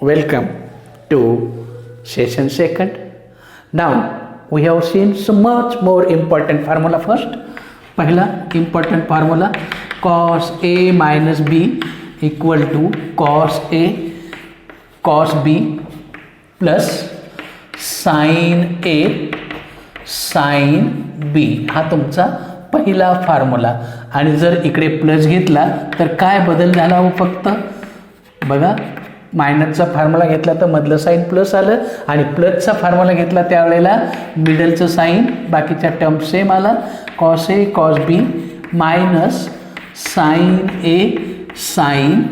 Welcome to session second. Now we have seen some much more important formula first. Pahila important formula, cos A minus B equal to cos A cos B plus sin A sin B हा तुमचा पहिला formula. आणि जर इकडे plus घेतला तर काय बदल झाला हो, फक्त बघा मायनसचा फॉर्म्युला घेतला तर मधलं साईन प्लस आलं आणि प्लसचा फॉर्म्युला घेतला त्यावेळेला मिडलचं साईन बाकीच्या टर्म सेम आला. Cos A cos B minus sine a sine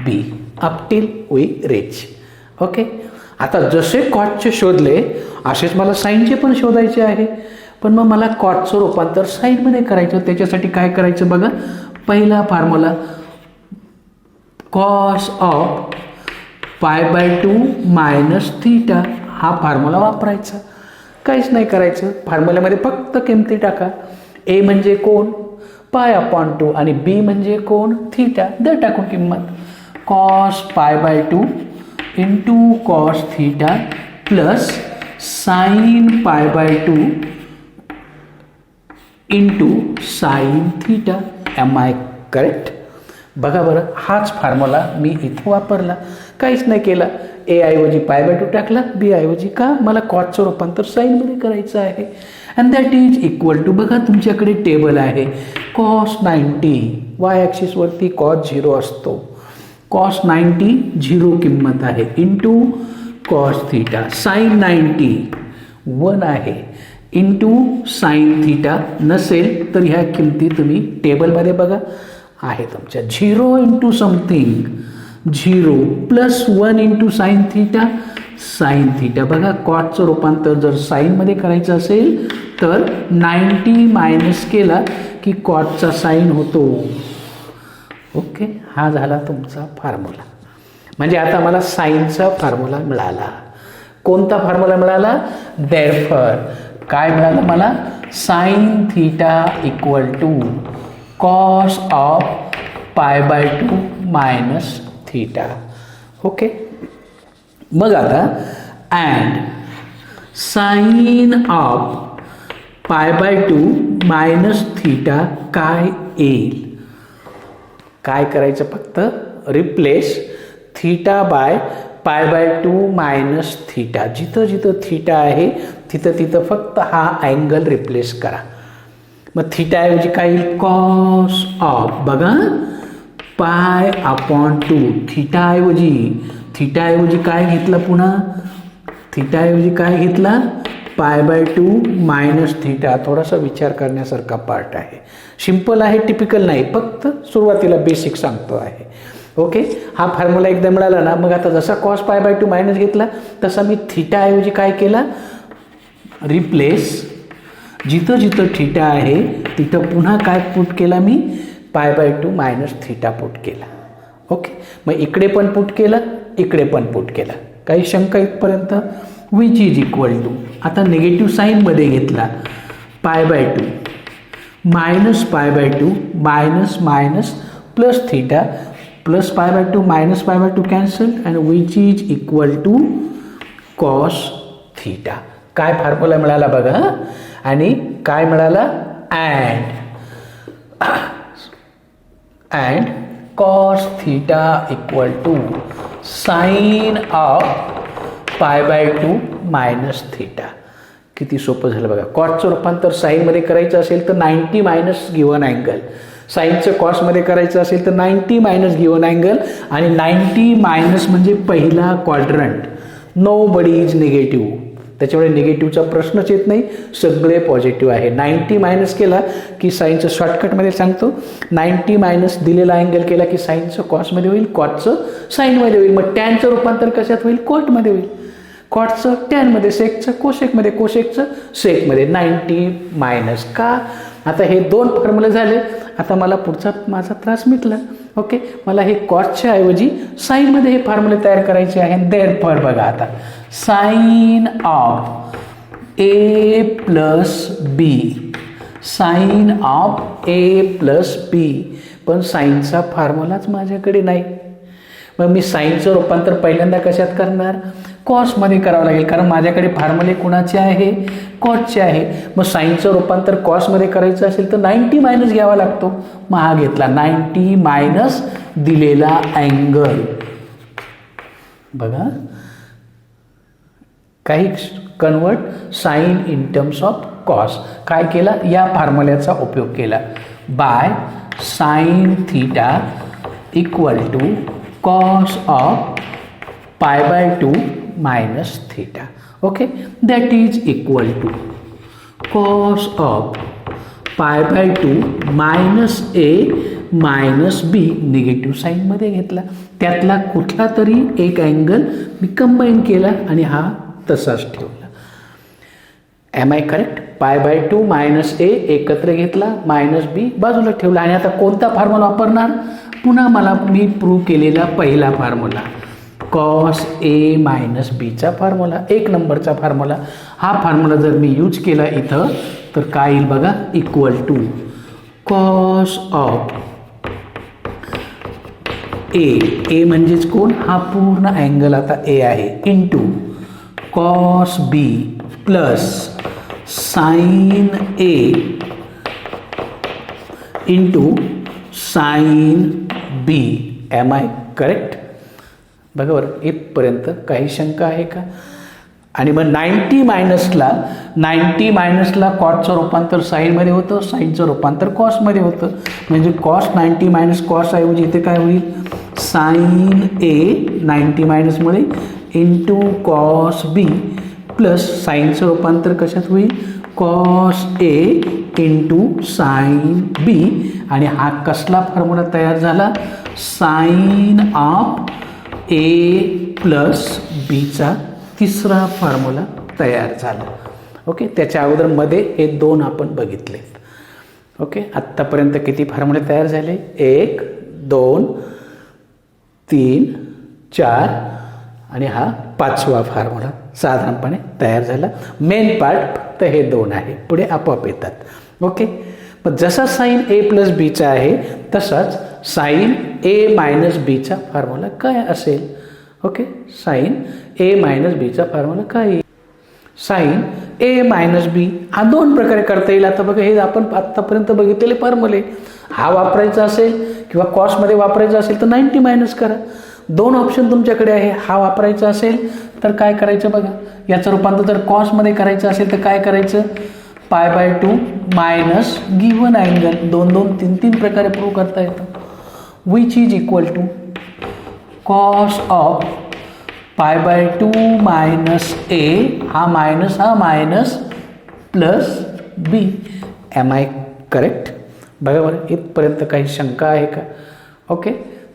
b up till we reach. Okay, आता जसे कॉटचे शोधले असेच मला साईनचे पण शोधायचे आहे. पण मग मला कॉटचं रूपांतर साईनमध्ये करायचं. त्याच्यासाठी काय करायचं बघा, पहिला formula cos of pi by 2 minus theta हा फॉर्म्युला वापरायचा. काहीच नाही करायचं, फॉर्म्युल्यामध्ये फक्त किमती टाका. ए म्हणजे कोण पाय अपॉन 2 आणि बी म्हणजे कोण थीटा. दर टाकून किंमत cos pi by 2 into cos theta plus sine pi by 2 into sine theta. Am I correct? बघा बरं, हाच फॉर्म्युला मी इथं वापरला, काहीच नाही केला. ए ऐवजी पाय बाय 2 टाकला, बी ऐवजी का मला कॉटचं रूपांतर साईनमध्ये करायचं आहे. And that is equal to, बघा तुमच्याकडे टेबल आहे, कॉस 90 वाय ॲक्सिसवरती कॉस 0 असतो. कॉस 90 0 किंमत आहे इंटू कॉस थीटा. साईन 90 1 आहे इंटू साईन थीटा. नसेल तर ह्या किमती तुम्ही टेबलमध्ये बघा आहे तुमच्या. 0 into something 0 plus 1 into sine theta sine theta. बघा कॉटचं रूपांतर जर साईनमध्ये करायचं असेल तर 90 मायनस केला की कॉटचा साईन होतो. ओके, हा झाला तुमचा फॉर्म्युला. म्हणजे आता मला साईनचा फॉर्म्युला मिळाला. कोणता फॉर्म्युला मिळाला? देअरफॉर काय मिळालं मला? Sine theta equal to cos of pi by 2 minus theta. Okay, मग आता and sine of pi by 2 minus theta काय येईल? काय करायचं, फक्त replace theta by pi by 2 minus theta. जिथं जिथं थीटा आहे तिथं तिथं फक्त हा अँगल रिप्लेस करा. मग थीटाऐवजी काय येईल? कॉस ऑफ, बघा पाय अपॉन 2. थीटाऐवजी काय घेतला, पुन्हा थीटाऐवजी काय घेतला? Pi by 2 minus theta. थोडासा विचार करण्यासारखा पार्ट आहे. सिंपल आहे, टिपिकल नाही, फक्त सुरुवातीला बेसिक सांगतो आहे. ओके, हा फॉर्म्युला एकदा मिळाला ना, मग आता जसा कॉस पाय बाय 2 मायनस घेतला तसा मी थीटाऐवजी काय केला? रिप्लेस जिथं जिथं थीटा आहे तिथं पुन्हा काय पुट केला मी? Pi by 2 minus theta put केला. ओके, मग इकडे पण पुट केलं, इकडे पण पुट केला. काही शंका इथपर्यंत? विच इज इक्वल टू, आता निगेटिव्ह साईनमध्ये घेतला, pi by 2 minus pi by 2 minus minus plus theta plus pi by 2 minus pi by 2 cancel and which is equal to cos theta. काय फॉर्म्युला मिळाला बघा. आणि काय मिळाला? And cos theta equal to sine of pi by 2 minus theta. किती सोपं झालं बघा. कॉसचं रूपांतर साईनमध्ये करायचं असेल तर 90 मायनस गिवन अँगल, साईनचं कॉसमध्ये करायचं असेल तर 90 मायनस गिवन अँगल. आणि 90 मायनस म्हणजे पहिला quadrant, nobody is negative. त्याच्यामुळे निगेटिव्हचा प्रश्नच येत नाही, सगळे पॉझिटिव्ह आहे. 90 मायनस केला की साईनचं शॉर्टकटमध्ये सांगतो, 90 मायनस दिलेला अँगल केला की साईनचं कॉसमध्ये होईल, कॉटचं साईनमध्ये होईल. मग टॅनचं रूपांतर कशात होईल? कोटमध्ये होईल. कॉटचं टॅनमध्ये, सेकचं कोसेकमध्ये, कोसेकचं सेकमध्ये. 90 मायनस का? आता हे 2 फॉर्म्युले झाले. आता मला पुढचा माझा त्रास मिटला. ओके, मला हे कॉसच्या ऐवजी साईनमध्ये हे फॉर्म्युले तयार करायचे आहे. देअरफॉर बघा आता sine of A plus B, sine of A plus B. पण साईनचा फॉर्म्युलाच माझ्याकडे नाही. मग मी साईनचं रूपांतर पहिल्यांदा कशात करणार, कॉसमध्ये करावं लागेल, कारण माझ्याकडे फॉर्म्युले कुणाचे आहे, कॉसचे आहे. मग साईनचं रूपांतर कॉसमध्ये करायचं असेल तर 90 मायनस घ्यावा लागतो. मग हा घेतला 90 मायनस दिलेला अँगल. बघा काही convert sine in terms of cos. काय केला, या फॉर्म्युल्याचा उपयोग केला. By sine theta equal to cos of π/2 minus theta. Okay, that is equal to cos of π/2 minus A minus B. Negative साईनमध्ये घेतला, त्यातला कुठला तरी एक अँगल मी कंबाईन केला आणि हा तसाच ठेवला. Am I correct. π/2 minus A एकत्र घेतला, मायनस बी बाजूला ठेवला. आणि आता कोणता फॉर्म्युला वापरणार, पुन्हा मला मी प्रूव्ह केलेला पहिला फॉर्म्युला कॉस ए मायनस बीचा फॉर्म्युला, 1 नंबरचा फॉर्म्युला. हा फॉर्म्युला जर मी यूज केला इथं तर काय येईल बघा, equal to cos of a म्हणजेच कोण, हा पूर्ण अँगल आता ए आहे, into cos b plus sine a into sine B. Am I correct. बघा बरं, इथपर्यंत काही शंका आहे का. आणि मग 90 मायनसला कॉसचं रूपांतर साईनमध्ये होतं, साईनचं रूपांतर कॉसमध्ये होतं. म्हणजे कॉस 90 मायनस कॉस ऐवजी इथे काय होईल, साइन ए 90 मायनसमध्ये इंटू कॉस बी प्लस साईनचं रूपांतर कशात होईल, कॉस ए इंटू साइन बी. आणि हा कसला फॉर्म्युला तयार झाला, साइन ऑफ ए प्लस बीचा तिसरा फॉर्म्युला तयार झाला. ओके, त्याच्या अगोदर मध्ये हे 2 आपण बघितले. ओके, आत्तापर्यंत किती फॉर्म्युले तयार झाले, 1 2 3 4 आणि हा 5वा फॉर्म्युला साधारणपणे तयार झाला. मेन पार्ट फक्त हे 2 आहे, पुढे आपोआप येतात. ओके, मग जसा साईन ए प्लस बीचा आहे तसाच साईन ए मायनस बीचा फॉर्म्युला काय असेल. ओके, साईन ए मायनस बीचा फॉर्म्युला काय येईल, साईन ए मायनस बी. हा 2 प्रकारे करता येईल. आता बघा, हे आपण आत्तापर्यंत बघितलेले फॉर्म्युले, हा वापरायचा असेल किंवा कॉसमध्ये वापरायचा असेल तर 90 मायनस करा. 2 ऑप्शन तुमच्याकडे आहे. हा वापरायचा असेल तर काय करायचं बघा, याचं रूपांतर जर कॉसमध्ये करायचं असेल तर काय करायचं, π/2 मायनस गिवन अँगल. 2 2 3 3 प्रकारे प्रूव्ह करता येतं. Which is equal to cos of π/2 minus A, हा minus plus B. Am I correct. बघा बरं, इथपर्यंत काही शंका आहे का. Okay,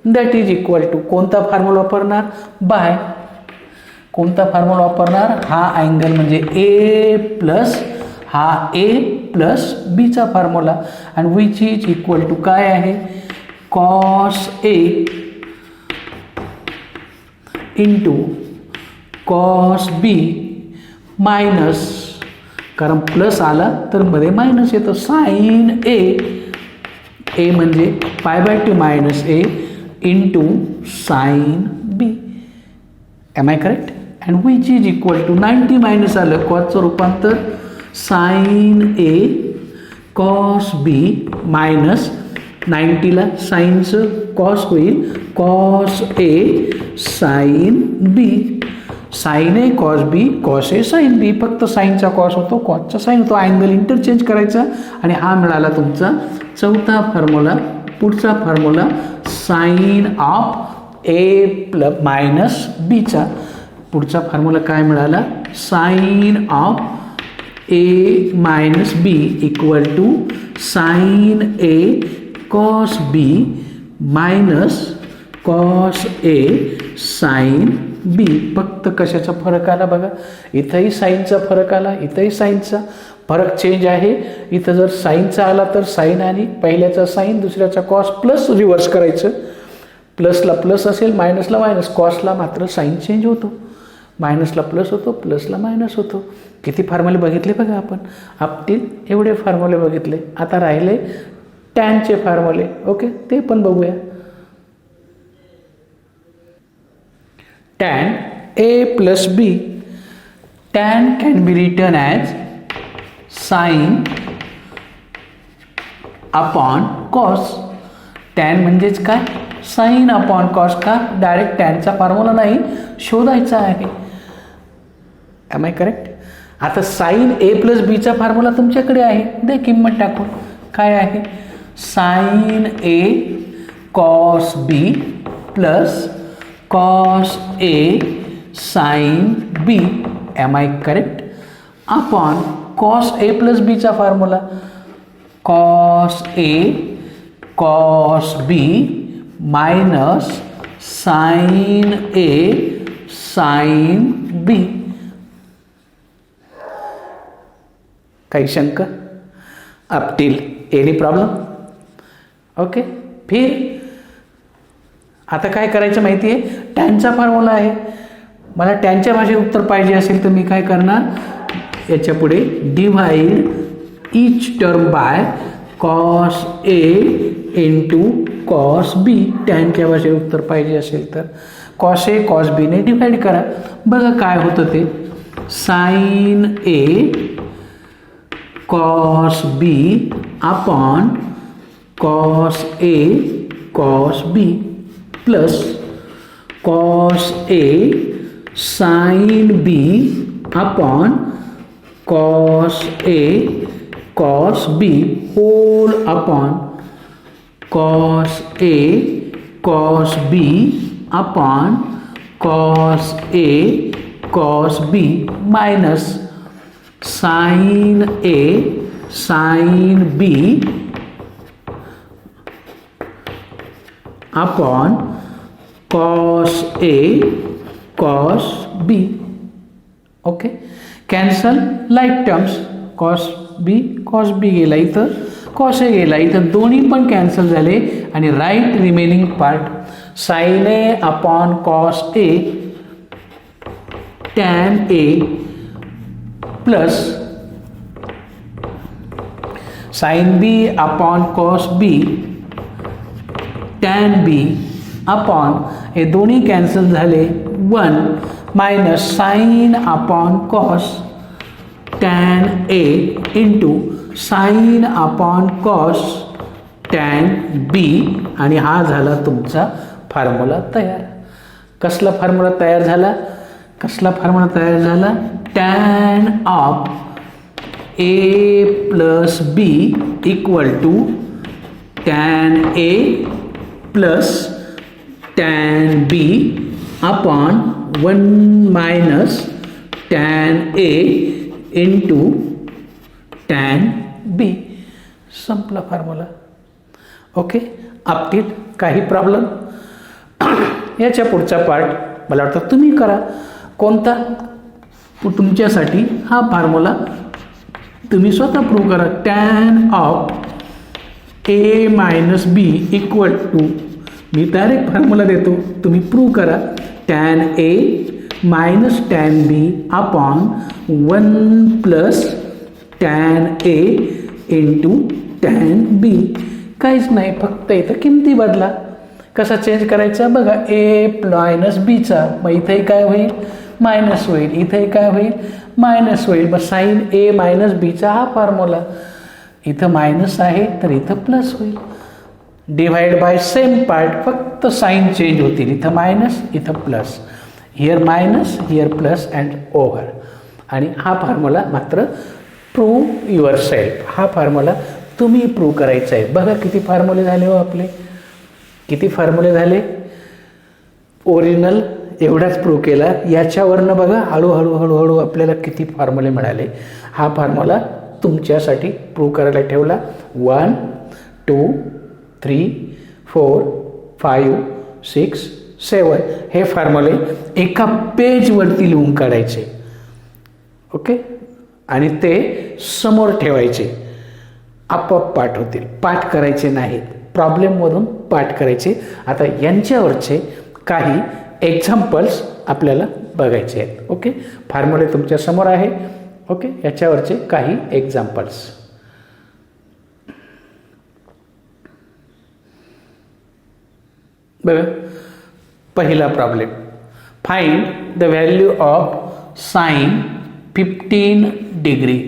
that is equal to कोणता फॉर्म्युला वापरणार, बाय कोणता फॉर्म्युला वापरणार, हा अँगल म्हणजे ए प्लस हा ए प्लस बीचा फॉर्म्युला. आणि विच इज इक्वल टू काय आहे, cos A into cos B minus, कारण प्लस आला तर मध्ये मायनस येतो, साइन ए म्हणजे π/2 minus A into sine B. Am I correct. And which is equal to 90 minus आलं, कॉसचं रूपांतर साइन ए कॉस बी मायनस 90ला साईनचं कॉस होईल, कॉस ए साइन बी. साइन ए कॉस बी, कॉस ए साइन बी. फक्त साईनचा कॉस होतो, कॉसचा साइन होतो. अँगल इंटरचेंज करायचा आणि हा मिळाला तुमचा 4था फॉर्म्युला. पुढचा formula sine of A plus minus बीचा. पुढचा फॉर्म्युला काय मिळाला, sign of A minus B equal to sine A cos B minus cos A sine B. फक्त कशाचा फरक आला बघा, इथंही साईनचा फरक आला, इथंही साईनचा फरक चेंज आहे. इथं जर साईनचा आला तर साईन आणि पहिल्याचा साईन दुसऱ्याचा कॉस प्लस रिव्हर्स करायचं. प्लसला प्लस असेल, मायनसला मायनस. कॉसला मात्र साईन चेंज होतो, मायनसला प्लस होतो, प्लसला मायनस होतो. किती फॉर्म्युले बघितले बघा आपण, आपतील एवढे फॉर्म्युले बघितले. आता राहिले टॅनचे फॉर्म्युले. ओके, ते पण बघूया. tan a plus b, tan can be written as sin upon cos. Tan म्हणजेच काय, साइन अपॉन कॉस. का, डायरेक्ट टॅनचा फॉर्म्युला नाही शोधायचा आहे. Am I correct. आता साइन ए प्लस बीचा फॉर्म्युला तुमच्याकडे आहे, दे किंमत टाकून. काय आहे, sine A cos b plus cos A sine B. Am I correct. Upon cos A plus बीचा formula cos A cos B minus sin A sin B. काही शंका up till any problem. Okay. फिर आता काय करायचं माहिती आहे, टॅनचा formula आहे. मला टॅनच्या भाषेत उत्तर पाहिजे असेल तर मी काय करणार, याच्या पुढे divide each term by cos A into cos B. टॅनच्या भाषेत उत्तर पाहिजे असेल तर cos A cos B ने डिवाइड करा. बघा काय होतं ते, sine A cos B upon cos A cos B plus cos A sin B upon cos A cos B whole upon cos A cos B upon cos A cos B minus sin A sin B upon cos A cos B. Okay. Cancel like terms, cos B गेला, इथं cos A गेला, इथं दोन्ही पण cancel झाले. आणि right remaining part sine A upon cos A tan A plus sine B upon cos B tan B upon, हे दोन्ही कॅन्सल झाले, 1 minus sine upon cos tan ए into sine upon cos tan B. आणि हा झाला तुमचा formula तयार. कसला formula तयार झाला, tan of A plus B equal to tan A plus tan B upon 1 minus tan A into tan B. संपला formula. Okay. अपटील काही प्रॉब्लेम. याच्या पुढचा पार्ट मला वाटतं तुम्ही करा. कोणता, तुमच्यासाठी हा फॉर्म्युला तुम्ही स्वतः प्रूव्ह करा. Tan of A minus B equal to, मी डायरेक्ट फॉर्म्युला देतो, तुम्ही प्रूव्ह करा. Tan a minus tan B upon 1 plus tan A into tan b. काहीच नाही, फक्त इथं किमती बदला. कसा चेंज करायचा बघा, ए मायनस बीचा, मग इथेही काय होईल, मायनस होईल, इथेही काय होईल, मायनस होईल. मग साइन ए मायनस बीचा हा फॉर्म्युला, इथं मायनस आहे तर इथं प्लस होईल. डिवाइड बाय सेम पार्ट, फक्त साइन चेंज होतील, इथं मायनस इथं plus, here minus here plus and over. आणि हा फॉर्म्युला मात्र प्रूव्ह युअर सेल्फ, हा फॉर्म्युला तुम्ही प्रूव्ह करायचा आहे. बघा किती फॉर्म्युले झाले हो आपले, किती फॉर्म्युले झाले. ओरिजिनल एवढाच प्रूव्ह केला, याच्यावरनं बघा हळूहळू हळूहळू आपल्याला किती फॉर्म्युले मिळाले. हा फॉर्म्युला तुमच्यासाठी प्रूव्ह करायला ठेवला. 1 2 3 4 5 6 7 हे फॉर्म्युले एका पेजवरती लिहून काढायचे. ओके. आणि ते समोर ठेवायचे, आपोआप पाठ होतील. पाठ करायचे नाहीत, प्रॉब्लेममधून पाठ करायचे. आता यांच्यावरचे काही एक्झाम्पल्स आपल्याला बघायचे आहेत. ओके. फॉर्म्युले तुमच्या समोर आहे. ओके. याच्यावरचे काही एक्झाम्पल्स बघा. पहिला problem, find the value of sine 15 degree.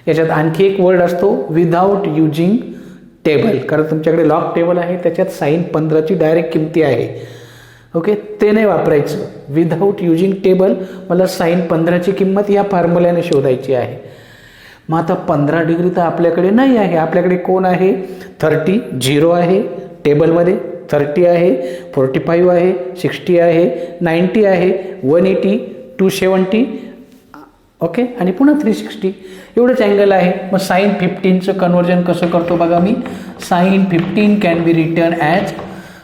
याच्यात आणखी एक वर्ड असतो विदाउट युजिंग टेबल, कारण तुमच्याकडे लॉग टेबल आहे त्याच्यात साइन 15ची डायरेक्ट किमती आहे. ओके, ते नाही वापरायचं. विदाउट युजिंग टेबल मला साइन 15ची किंमत या फॉर्म्युल्याने शोधायची आहे. मग आता 15 डिग्री तर आपल्याकडे नाही आहे. आपल्याकडे कोण आहे? 30 0 आहे टेबलमध्ये, 30 आहे, 45 आहे, 60 आहे, 90 आहे, 180, 270, ओके, आणि पुन्हा 360 एवढंच अँगल आहे. मग साइन 15चं कन्वर्जन कसं करतो बघा मी. Sine 15 can be written as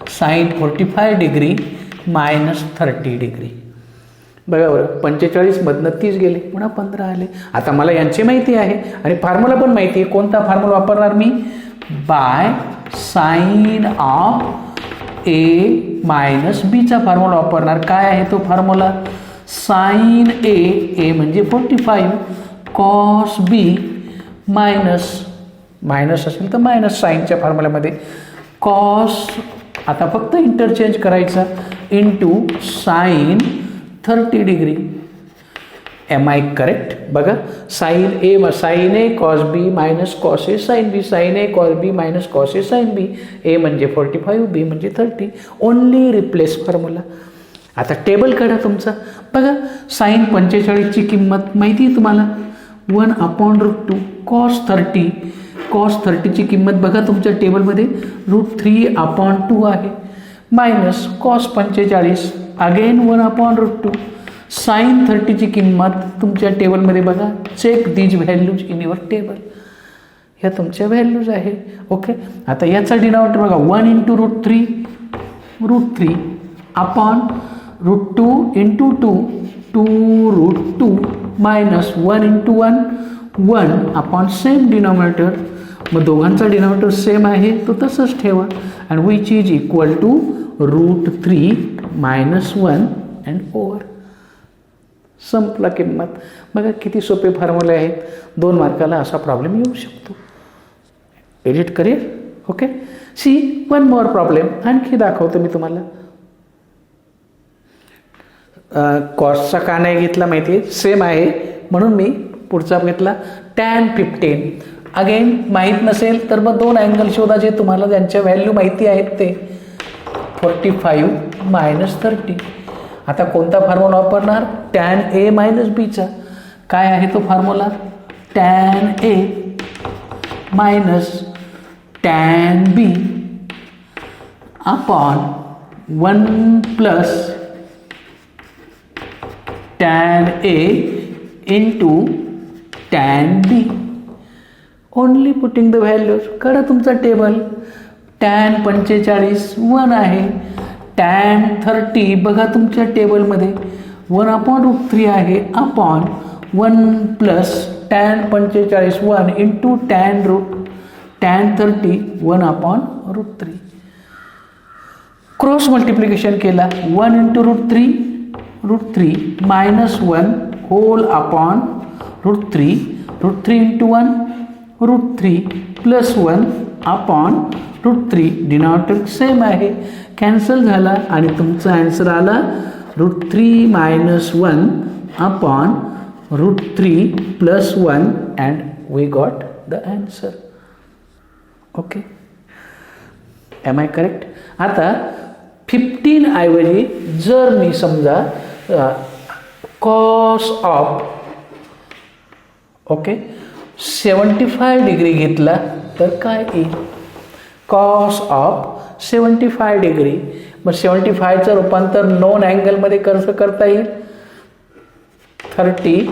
sine 45 degree minus 30 degree. बघा बरं, 45 मधनं 30 गेले, पुन्हा 15 आले. आता मला यांची माहिती आहे आणि फॉर्म्युला पण माहिती आहे. कोणता फॉर्म्युला वापरणार मी? By sine of A minus बीचा फॉर्म्युला वापरणार. काय आहे तो फॉर्म्युला? साइन ए म्हणजे 45 कॉस बी मायनस असेल तर मायनस साईनच्या फॉर्म्युल्यामध्ये कॉस, आता फक्त इंटरचेंज करायचा, into sine 30 degree. Am I correct? बघा, sine A cos B minus cos A sine B, sine A cos B minus cos A sine B. A म्हणजे 45, B म्हणजे 30. Only replace formula. आता table काढा तुमचा. बघा, sign 45ची किंमत माहिती आहे तुम्हाला, 1/√2 कॉस 30. कॉस 30ची किंमत बघा तुमच्या टेबलमध्ये √3/2 आहे, मायनस कॉस 45 अगेन 1/√2. साइन 30ची किंमत तुमच्या टेबलमध्ये बघा, check these values in your table. ह्या तुमच्या व्हॅल्यूज आहे. ओके, आता याचा डिनॉमिनेटर बघा, 1 × √3 upon √2 × 2 2√2 minus 1 × 1 upon same denominator. मग दोघांचा डिनॉमिनेटर सेम आहे तो तसंच ठेवा, आणि which is equal to √3 minus 1 and over. संपला किंमत. बघा किती सोपे फॉर्म्युले आहेत. 2 मार्काला असा प्रॉब्लेम येऊ शकतो. एडिट करेल. Okay, see one more problem आणखी दाखवतो मी तुम्हाला. कॉसचा का नाही घेतला माहिती आहे, सेम आहे म्हणून मी पुढचा घेतला. tan 15 अगेन माहीत नसेल तर मग 2 अँगल शोधा जे तुम्हाला ज्यांच्या व्हॅल्यू माहिती आहेत ते. 45 मायनस 30. आता कोणता फॉर्म्युला वापरणार? tan ए मायनस बीचा. काय आहे तो formula? tan A minus tan B upon 1 plus tan A into tan B. Only putting the values. काढा तुमचा टेबल. tan 45 1 आहे, tan 30 बघा तुमच्या टेबलमध्ये 1/√3 आहे, upon 1 plus tan 45 1 into tan 30 1/√3. Cross multiplication केला, 1 × √3 minus 1 whole upon √3 × 1 √3 plus 1 upon √3. Denominator same आहे, cancel झाला आणि तुमचा आन्सर आला √3 minus 1 upon √3 plus 1 and we got the answer. Okay, am I correct? आता 15 ऐवजी जर मी समजा कॉस ऑफ 75 डिग्री घेतला तर काय येईल? Cos of 75 degree. मग 75चं रूपांतर नॉन अँगलमध्ये कसं करता येईल? 30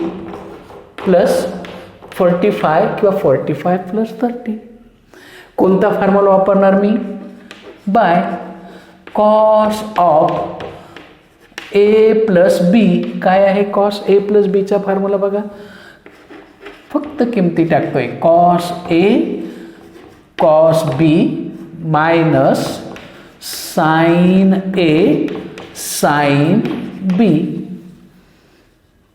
प्लस 45 किंवा 45 प्लस 30. कोणता फॉर्म्युला वापरणार मी? By cos of A plus B. काय आहे कॉस ए प्लस बीचा फॉर्म्युला बघा, फक्त किमती टाकतोय. Cos A cos B minus sine A sine B.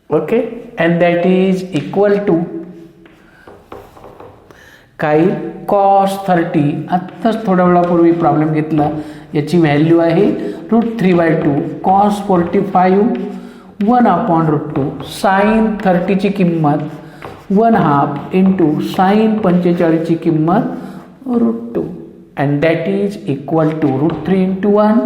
Okay, and that is equal to काय? कॉस 30. आत्ताच थोड्या वेळापूर्वी प्रॉब्लेम घेतला, याची व्हॅल्यू आहे √3/2 कॉस 45 1/√2 साईन 30ची किंमत 1/2 इंटू साईन 45ची किंमत √2 and that is equal to √3 into 1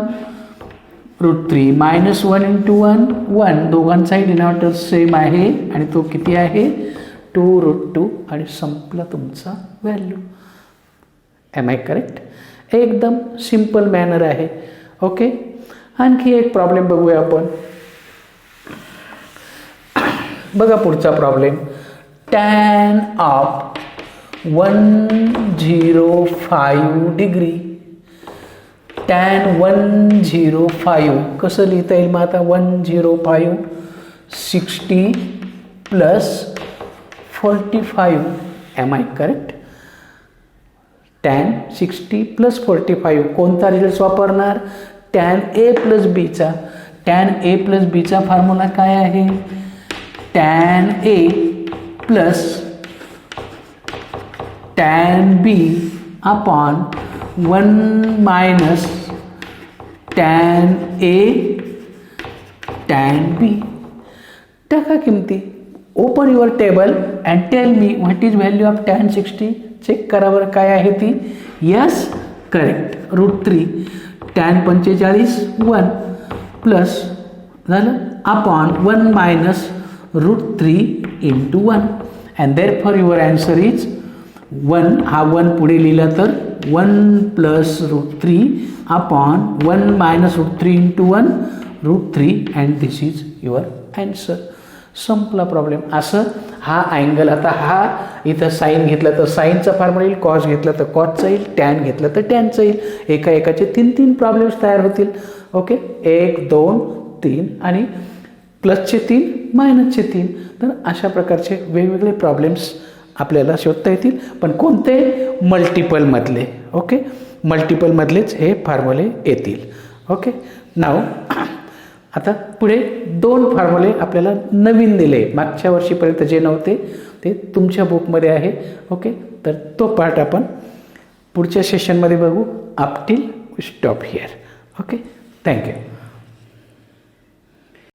√3 minus 1 into 1 दोघांचाही डिनॉमिनेटर सेम आहे आणि तो किती आहे 2√2 आणि संपला तुमचा व्हॅल्यू. Am I correct? एकदम सिम्पल मॅनर आहे. ओके, आणखी एक प्रॉब्लेम बघूया आपण. बघा पुढचा problem. tan of 105 degree. tan 105 कसं लिहिता येईल मग आता? 105 60 plus 45. Am I correct? tan 60 plus 45 कोणता रिझल्ट वापरणार? tan a प्लस बीचा. tan a प्लस बीचा फॉर्म्युला काय आहे? tan a plus tan b upon 1 minus tan a tan b. टाका किमती. Open your table and tell me what is value of tan 60. Check करा बरं काय आहे ती. यस करेक्ट, √3 tan 45 1 प्लस झालं upon 1 minus √3 into 1 and therefore your answer is 1. हा 1 पुढे लिहिला तर 1 plus √3 upon 1 minus √3 into 1 √3 and this is your answer. संपला प्रॉब्लेम. असं हा अँगल, आता हा इथं साईन घेतला तर साईनचा फॉर्म्युला येईल, कॉस घेतला तर कॉसचा येईल, टॅन घेतला तर टॅनचा येईल. एका एकाचे 3 प्रॉब्लेम्स तयार होतील. ओके, 1 2 3 आणि प्लसचे 3 मायनसचे 3. तर अशा प्रकारचे वेगवेगळे प्रॉब्लेम्स आपल्याला शोधता येतील, पण कोणते? मल्टिपलमधले. ओके, मल्टिपलमधलेच हे फॉर्म्युले येतील. ओके, नाव आता पुढे 2 फॉर्म्युले आपल्याला नवीन दिले. मागच्या वर्षीपर्यंत जे नव्हते ते तुमच्या बुकमध्ये आहे. ओके, तर तो पार्ट आपण पुढच्या सेशनमध्ये बघू. Up till stop here. Okay, thank you.